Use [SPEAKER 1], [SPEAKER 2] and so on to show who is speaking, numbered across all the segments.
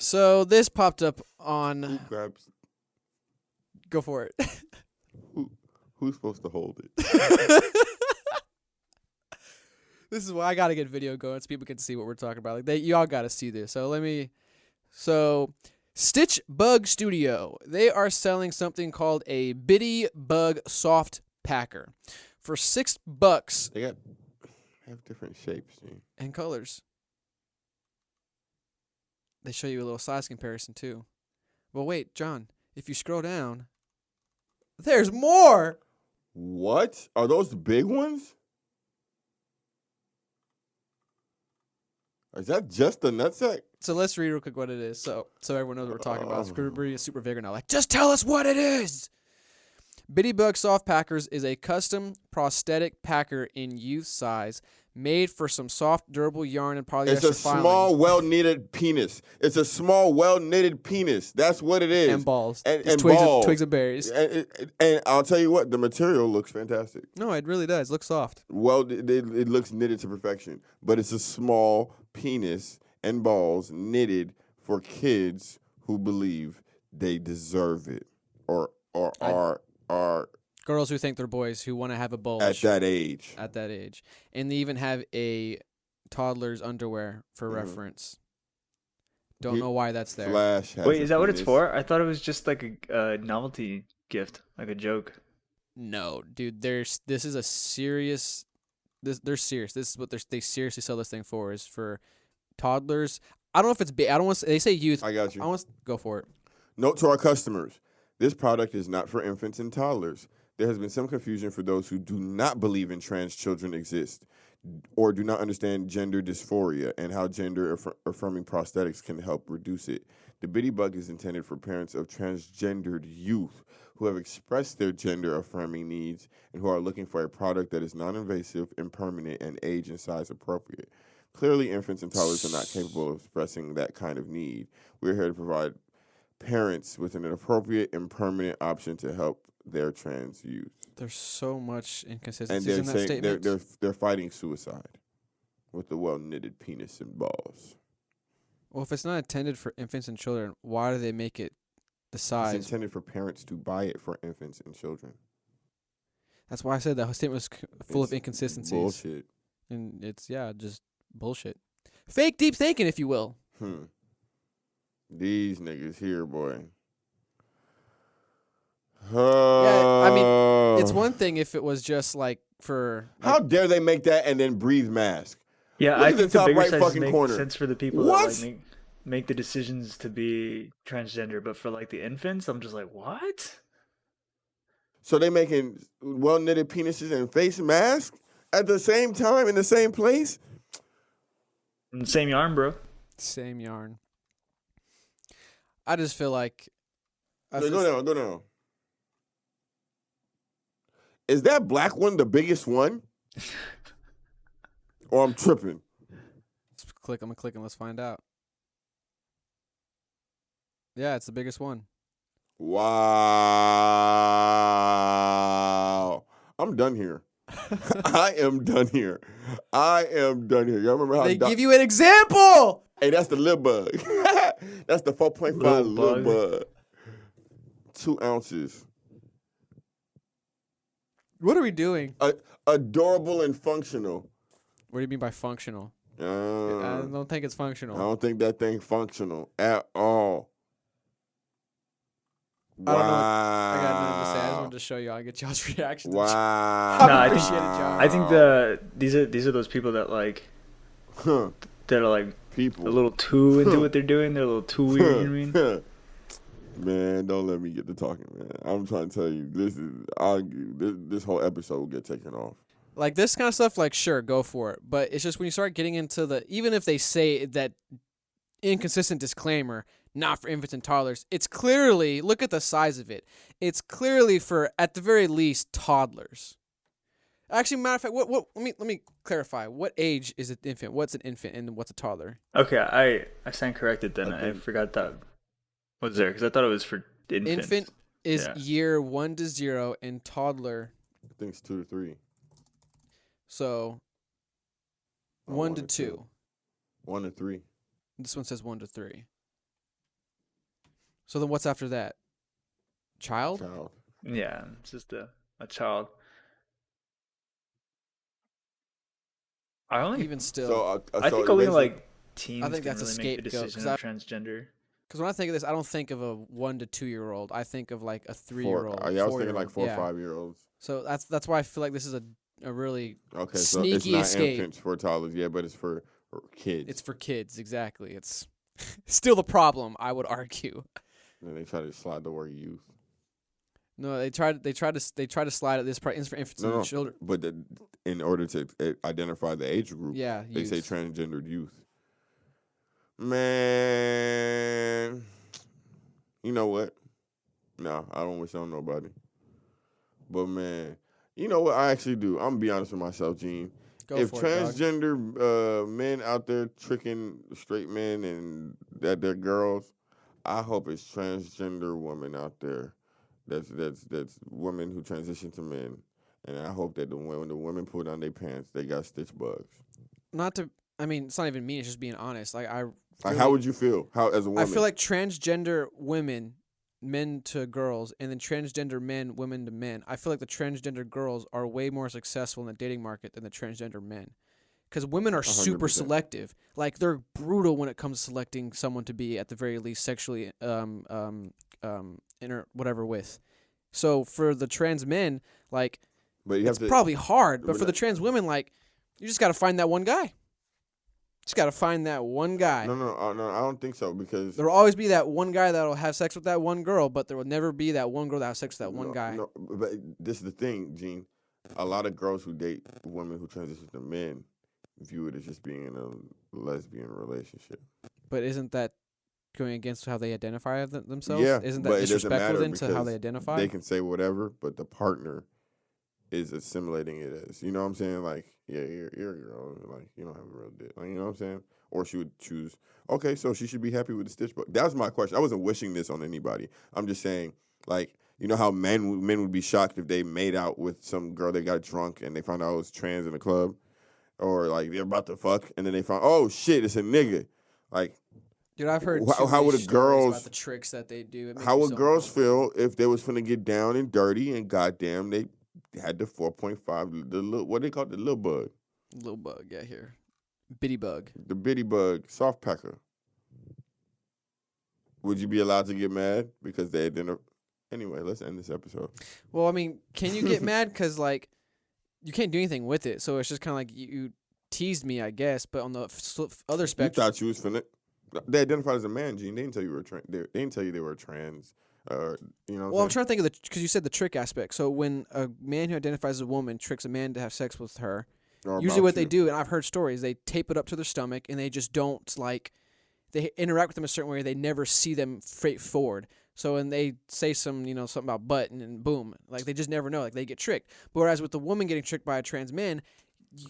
[SPEAKER 1] So this popped up
[SPEAKER 2] Who
[SPEAKER 1] on.
[SPEAKER 2] grabs?
[SPEAKER 1] Go for it.
[SPEAKER 2] Who's supposed to hold it?
[SPEAKER 1] This is why I gotta get video going so people can see what we're talking about. Like y'all gotta see this. So Stitch Bug Studio. They are selling something called a Bitty Bug Soft Packer for $6
[SPEAKER 2] They have different shapes. Dude.
[SPEAKER 1] and colors. They show you a little size comparison too. Well, wait, John. If you scroll down, there's more.
[SPEAKER 2] What are those the big ones? Is that just the nutsack?
[SPEAKER 1] So let's read real quick what it is, so everyone knows what we're talking about. It's super vigor now. Like, just tell us what it is. Bitty Bug Soft Packers is a custom prosthetic packer in youth size, made for some soft, durable yarn and polyester
[SPEAKER 2] It's a
[SPEAKER 1] filing.
[SPEAKER 2] small, well-knitted penis. It's a small, well-knitted penis. That's what it is.
[SPEAKER 1] And balls.
[SPEAKER 2] And
[SPEAKER 1] balls.
[SPEAKER 2] balls.
[SPEAKER 1] Twigs and berries.
[SPEAKER 2] And I'll tell you what, the material looks fantastic.
[SPEAKER 1] No, it really does. Looks soft.
[SPEAKER 2] Well, it looks knitted to perfection. But it's a small penis and balls knitted for kids who believe they deserve it or are
[SPEAKER 1] Girls who think they're boys who want to have a bulge.
[SPEAKER 2] at that age.
[SPEAKER 1] And they even have a toddler's underwear for reference. Don't know why that's there.
[SPEAKER 2] Flash has
[SPEAKER 3] Wait,
[SPEAKER 2] a
[SPEAKER 3] is that what it's
[SPEAKER 2] penis.
[SPEAKER 3] for? I thought it was just like a novelty gift, like a joke.
[SPEAKER 1] No, dude. This is a serious. They're serious. This is what they seriously sell this thing for. Is for toddlers. I don't know if it's big. I don't want. They say youth.
[SPEAKER 2] I got you.
[SPEAKER 1] I want to go for it.
[SPEAKER 2] Note to our customers, this product is not for infants and toddlers. There has been some confusion for those who do not believe in trans children exist or do not understand gender dysphoria and how gender-affirming prosthetics can help reduce it. The Bitty Bug is intended for parents of transgendered youth who have expressed their gender-affirming needs and who are looking for a product that is non-invasive, impermanent, and age and size appropriate. Clearly, infants and toddlers are not capable of expressing that kind of need. We're here to provide parents with an appropriate and permanent option to help their trans youth.
[SPEAKER 1] There's so much
[SPEAKER 2] And
[SPEAKER 1] inconsistencies
[SPEAKER 2] they're
[SPEAKER 1] in that
[SPEAKER 2] saying
[SPEAKER 1] statement.
[SPEAKER 2] they're fighting suicide with the well-knitted penis and balls.
[SPEAKER 1] Well, if it's not intended for infants and children, why do they make it the
[SPEAKER 2] It's
[SPEAKER 1] size?
[SPEAKER 2] intended for parents to buy it for infants and children.
[SPEAKER 1] That's why I said that whole statement was full of
[SPEAKER 2] It's
[SPEAKER 1] inconsistencies.
[SPEAKER 2] Bullshit.
[SPEAKER 1] And it's just bullshit. Fake deep thinking, if you will.
[SPEAKER 2] These niggas here, boy.
[SPEAKER 1] Yeah, I mean, it's one thing if it was just like for.
[SPEAKER 2] How dare they make that and then breathe mask?
[SPEAKER 3] Yeah,
[SPEAKER 2] Look
[SPEAKER 3] I
[SPEAKER 2] at
[SPEAKER 3] think
[SPEAKER 2] the
[SPEAKER 3] the
[SPEAKER 2] top
[SPEAKER 3] bigger
[SPEAKER 2] right
[SPEAKER 3] sizes
[SPEAKER 2] fucking
[SPEAKER 3] make
[SPEAKER 2] corner.
[SPEAKER 3] sense for the people
[SPEAKER 2] What?
[SPEAKER 3] that like make the decisions to be transgender, but for like the infants, I'm just like, what?
[SPEAKER 2] So they making well-knitted penises and face masks at the same time in the same place?
[SPEAKER 3] Same yarn, bro.
[SPEAKER 1] Same yarn. I just feel like.
[SPEAKER 2] Go down. Is that black one the biggest one? Or I'm tripping?
[SPEAKER 1] I'm gonna click and let's find out. Yeah, it's the biggest one.
[SPEAKER 2] Wow. I'm done here. I am done here. Y'all remember how
[SPEAKER 1] They give you an example.
[SPEAKER 2] Hey, that's the little bug. That's the 4.5 little bug. 2 ounces.
[SPEAKER 1] What are we doing?
[SPEAKER 2] Adorable and functional.
[SPEAKER 1] What do you mean by functional? I
[SPEAKER 2] I
[SPEAKER 1] don't think it's functional.
[SPEAKER 2] don't think that thing functional at all.
[SPEAKER 1] I don't know. I got nothing to say. I just wanted to show y'all and get y'all's reaction.
[SPEAKER 2] Wow.
[SPEAKER 3] No, I
[SPEAKER 1] appreciate it, John.
[SPEAKER 3] I think these are those people that like that are like
[SPEAKER 2] People.
[SPEAKER 3] a little too into what they're doing. They're a little too weird. You know what I mean?
[SPEAKER 2] Man, don't let me get to talking, man. I'm trying to tell you, this whole episode will get taken off.
[SPEAKER 1] Like this kind of stuff, like sure, go for it. But it's just when you start getting into even if they say that inconsistent disclaimer, not for infants and toddlers, it's clearly, look at the size of it. It's clearly for, at the very least, toddlers. Actually, matter of fact, let me clarify. What age is an infant? What's an infant and what's a toddler?
[SPEAKER 3] Okay, I stand corrected then. I forgot that was there because I thought it was for infants.
[SPEAKER 1] Infant is year 1 to 0, and toddler.
[SPEAKER 2] I think it's 2 to 3.
[SPEAKER 1] So 1 to 2.
[SPEAKER 2] 1 to 3.
[SPEAKER 1] This one says 1 to 3. So then what's after that? Child?
[SPEAKER 2] Child.
[SPEAKER 3] Yeah, it's just a child.
[SPEAKER 1] Even still,
[SPEAKER 3] I think only like teens
[SPEAKER 1] I think
[SPEAKER 3] can
[SPEAKER 1] that's a
[SPEAKER 3] really make the
[SPEAKER 1] scapegoat,
[SPEAKER 3] decision of transgender.
[SPEAKER 1] because when I think of this, I don't think of a 1 to 2 year old. I think of like a 3-year-old.
[SPEAKER 2] I was thinking like 4 or
[SPEAKER 1] yeah.
[SPEAKER 2] 5 year olds.
[SPEAKER 1] So that's why I feel like this is a really
[SPEAKER 2] Okay,
[SPEAKER 1] sneaky
[SPEAKER 2] so it's not
[SPEAKER 1] escape.
[SPEAKER 2] infants for toddlers, yeah, but it's for kids.
[SPEAKER 1] It's for kids, exactly. It's still the problem, I would argue.
[SPEAKER 2] And they try to slide the word youth.
[SPEAKER 1] No, they try to slide it. This part is for infants and children.
[SPEAKER 2] But in order to identify the age group,
[SPEAKER 1] Yeah,
[SPEAKER 2] they say transgendered youth. Man, you know what? No, I don't wish on nobody. But man, you know what? I actually do. I'm gonna be honest with myself, Gene. If transgender men out there tricking straight men and that they're girls, I hope it's transgender women out there. That's women who transition to men, and I hope that when the women pull down their pants, they got stitch bugs.
[SPEAKER 1] I mean, it's not even mean. It's just being honest. Like
[SPEAKER 2] how would you feel? How as a woman?
[SPEAKER 1] I feel like transgender women, men to girls, and then transgender men, women to men. I feel like the transgender girls are way more successful in the dating market than the transgender men, because women are super
[SPEAKER 2] 100%.
[SPEAKER 1] selective. Like they're brutal when it comes to selecting someone to be at the very least sexually whatever with. So for the trans men, like, it's probably hard. But for the trans women, like, you just got to find that one guy. Just got to find that one guy.
[SPEAKER 2] No, I don't think so, because
[SPEAKER 1] there will always be that one guy that'll have sex with that one girl, but there will never be that one girl that has sex with that one guy.
[SPEAKER 2] No, but this is the thing, Gene. A lot of girls who date women who transition to men view it as just being in a lesbian relationship.
[SPEAKER 1] But isn't that going against how they identify themselves?
[SPEAKER 2] Yeah,
[SPEAKER 1] isn't that disrespectful then to how they identify?
[SPEAKER 2] They can say whatever, but the partner is assimilating it as, you know what I'm saying? Like, yeah, you're a girl, like, you don't have a real dick. Like, you know what I'm saying? Or she would choose, okay, so she should be happy with the stitch bug. That was my question. I wasn't wishing this on anybody. I'm just saying, like, you know how men would be shocked if they made out with some girl that got drunk and they found out it was trans in the club? Or, like, they're about to fuck, and then they found, oh, shit, it's a nigga. Like,
[SPEAKER 1] dude, I've heard
[SPEAKER 2] how would girls
[SPEAKER 1] about the tricks that they do.
[SPEAKER 2] How would girls feel if they was finna get down and dirty and goddamn they had the 4.5, the little, what they call it, the little bug?
[SPEAKER 1] Little bug, yeah, here. Bitty bug.
[SPEAKER 2] The bitty bug, soft pecker. Would you be allowed to get mad because they didn't? Anyway, let's end this episode.
[SPEAKER 1] Well, I mean, can you get mad? Because, like, you can't do anything with it. So it's just kind of like you teased me, I guess. But on the other spectrum.
[SPEAKER 2] You thought you was finna. They identified as a man, Gene. They didn't tell you they didn't tell you they were trans. You know.
[SPEAKER 1] Well, I'm trying to think of because you said the trick aspect. So when a man who identifies as a woman tricks a man to have sex with her, usually what they do, and I've heard stories, they tape it up to their stomach and they just don't they interact with them a certain way. They never see them straight forward. So when they say something about butt and then boom, like they just never know. Like they get tricked. But whereas with the woman getting tricked by a trans man,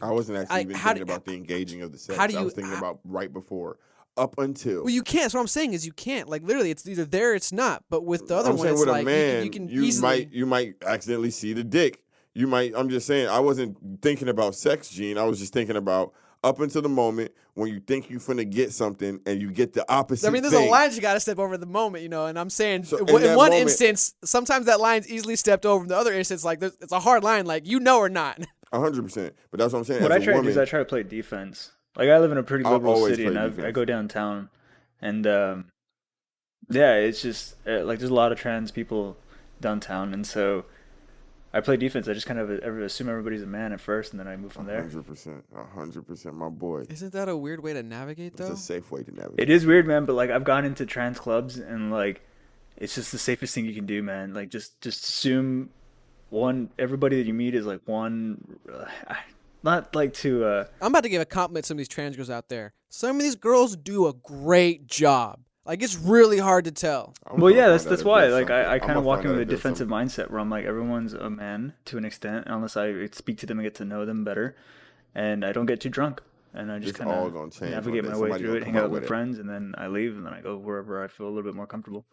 [SPEAKER 2] I wasn't actually even thinking about the engaging of the sex. I was thinking about right before. Up until.
[SPEAKER 1] Well, you can't. So what I'm saying is you can't. Like literally, it's either there, or it's not. But with the other one, it's
[SPEAKER 2] with
[SPEAKER 1] like
[SPEAKER 2] a man,
[SPEAKER 1] you can easily.
[SPEAKER 2] You might accidentally see the dick. You might. I'm just saying. I wasn't thinking about sex, Gene. I was just thinking about up until the moment when you think you finna get something and you get the opposite.
[SPEAKER 1] I mean, there's a line you got to step over at the moment, And I'm saying
[SPEAKER 2] so
[SPEAKER 1] in one instance, sometimes that line's easily stepped over. In the other instance, like it's a hard line, like or not.
[SPEAKER 2] 100%. But that's what I'm saying.
[SPEAKER 3] What I try to do is I try to play defense. Like I live in a pretty liberal city, and I go downtown, and yeah, it's just like there's a lot of trans people downtown, and so I play defense. I just kind of assume everybody's a man at first, and then I move from there.
[SPEAKER 2] 100%, my boy.
[SPEAKER 1] Isn't that a weird way to navigate, though?
[SPEAKER 2] It's a safe way to navigate.
[SPEAKER 3] It is weird, man, but like I've gone into trans clubs, and like it's just the safest thing you can do, man. Like just assume everybody that you meet is like one. Not like to.
[SPEAKER 1] I'm about to give a compliment to some of these trans girls out there. Some of these girls do a great job. Like it's really hard to tell.
[SPEAKER 3] Well, yeah, that's why. Like I kind of walk in with a defensive mindset where I'm like, everyone's a man to an extent, unless I speak to them and get to know them better, and I don't get too drunk, and I just kind of navigate my way through it, hang out with my friends, and then I leave, and then I go wherever I feel a little bit more comfortable.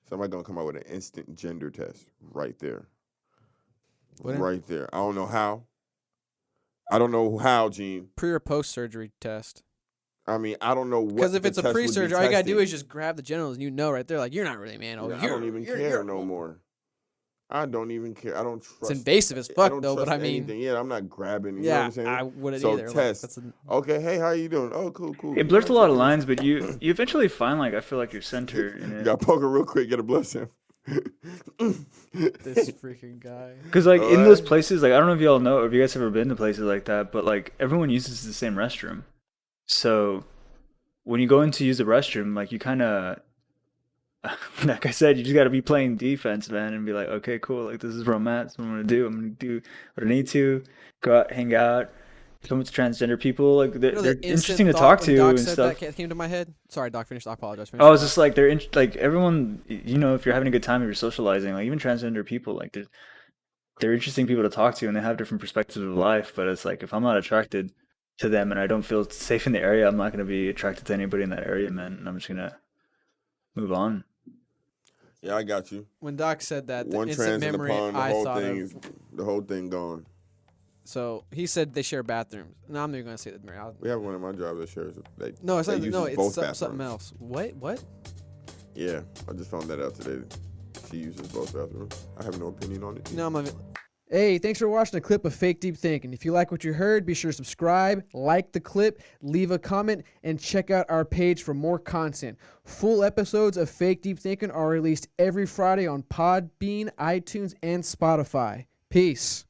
[SPEAKER 2] Somebody gonna come out with an instant gender test right there.
[SPEAKER 1] What?
[SPEAKER 2] Right there. I don't know how. Gene.
[SPEAKER 1] Pre or post surgery test.
[SPEAKER 2] I mean, I don't know what.
[SPEAKER 1] Because if
[SPEAKER 2] the
[SPEAKER 1] it's a
[SPEAKER 2] test would be
[SPEAKER 1] pre-surgery, all you gotta do
[SPEAKER 2] testing.
[SPEAKER 1] is just grab the genitals, and you know right there, like you're not really a man. Oh,
[SPEAKER 2] Yeah, I don't even care no more. I don't even care. I don't trust.
[SPEAKER 1] It's invasive as fuck, though. But I mean,
[SPEAKER 2] anything. Yeah, I'm not grabbing. You know
[SPEAKER 1] yeah,
[SPEAKER 2] what I'm saying?
[SPEAKER 1] I wouldn't
[SPEAKER 2] so
[SPEAKER 1] either.
[SPEAKER 2] Test. Okay, hey, how you doing? Oh, cool.
[SPEAKER 3] It blurs a lot of lines, but you eventually find like I feel like your center in it.
[SPEAKER 2] You gotta poke it real quick, get a blood sample.
[SPEAKER 1] This freaking guy.
[SPEAKER 3] Because like in those places, like I don't know if y'all know or if you guys ever been to places like that, but like everyone uses the same restroom. So when you go in to use the restroom, like you kind of, like I said, you just got to be playing defense, man, and be like, okay, cool, like this is where I'm at. This is what I'm gonna do. I'm gonna do what I need to. Go out, hang out. Come with transgender people, like they're interesting to talk to
[SPEAKER 1] Doc
[SPEAKER 3] and
[SPEAKER 1] said
[SPEAKER 3] stuff.
[SPEAKER 1] That came to my head. Sorry, Doc. Finished. I apologize.
[SPEAKER 3] I was just like like everyone, you know, if you're having a good time, if you're socializing, like even transgender people, like they're interesting people to talk to, and they have different perspectives of life. But it's like if I'm not attracted to them and I don't feel safe in the area, I'm not going to be attracted to anybody in that area, man. And I'm just gonna move on.
[SPEAKER 2] Yeah, I got you.
[SPEAKER 1] When Doc said that, the
[SPEAKER 2] one
[SPEAKER 1] instant
[SPEAKER 2] trans in the
[SPEAKER 1] memory
[SPEAKER 2] pond,
[SPEAKER 1] I thought of.
[SPEAKER 2] The whole thing gone.
[SPEAKER 1] So he said they share bathrooms. No, I'm not going to say that.
[SPEAKER 2] We have one at my job that shares.
[SPEAKER 1] No, it's not. No, it's
[SPEAKER 2] bathrooms.
[SPEAKER 1] Something else. What?
[SPEAKER 2] Yeah, I just found that out today. She uses both bathrooms. I have no opinion on it.
[SPEAKER 1] No, I'm not. Hey, thanks for watching a clip of Fake Deep Thinking. If you like what you heard, be sure to subscribe, like the clip, leave a comment, and check out our page for more content. Full episodes of Fake Deep Thinking are released every Friday on Podbean, iTunes, and Spotify. Peace.